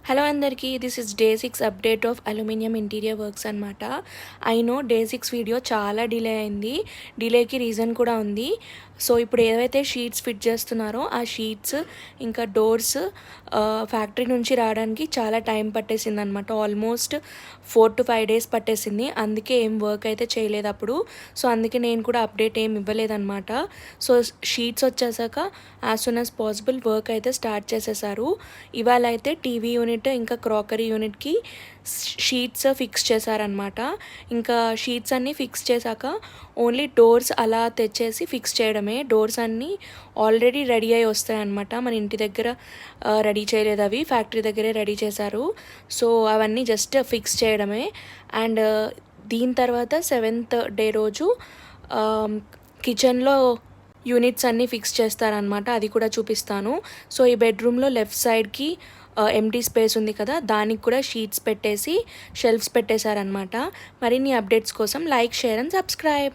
Hello అందరికీ, this is day 6 update of aluminium interior works అనమాట. I know day 6 video చాలా delay అయింది. డిలేకి reason కూడా ఉంది. సో ఇప్పుడు ఏవైతే షీట్స్ ఫిట్ చేస్తున్నారో ఆ షీట్స్ ఇంకా డోర్స్ ఫ్యాక్టరీ నుంచి రావడానికి చాలా టైం పట్టేసింది అనమాట. ఆల్మోస్ట్ 4 to 5 days పట్టేసింది. అందుకే ఏం వర్క్ అయితే చేయలేదు అప్పుడు. సో అందుకే నేను కూడా అప్డేట్ ఏం ఇవ్వలేదన్నమాట. సో షీట్స్ వచ్చేసాక as soon as possible work అయితే స్టార్ట్ చేసేసారు. ఇవాళ అయితే టీవీ యూనిట్ ఇంకా క్రాకరీ యూనిట్కి షీట్స్ ఫిక్స్ చేశారనమాట. ఇంకా షీట్స్ అన్నీ ఫిక్స్ చేశాక ఓన్లీ డోర్స్ అలా తెచ్చేసి ఫిక్స్ చేయడమే. డోర్స్ అన్నీ ఆల్రెడీ రెడీ అయి వస్తాయన్నమాట. మన ఇంటి దగ్గర రెడీ చేయలేదు, అవి ఫ్యాక్టరీ దగ్గరే రెడీ చేశారు. సో అవన్నీ జస్ట్ ఫిక్స్ చేయడమే. అండ్ దీని తర్వాత 7th డే రోజు కిచెన్లో యూనిట్స్ అన్నీ ఫిక్స్ చేస్తారనమాట. అది కూడా చూపిస్తాను. సో ఈ బెడ్రూమ్లో లెఫ్ట్ సైడ్కి ఎంటీ స్పేస్ ఉంది కదా, దానికి కూడా షీట్స్ పెట్టేసి షెల్ఫ్స్ పెట్టేశారనమాట. మరిన్ని అప్డేట్స్ కోసం లైక్, షేర్ అండ్ సబ్స్క్రైబ్.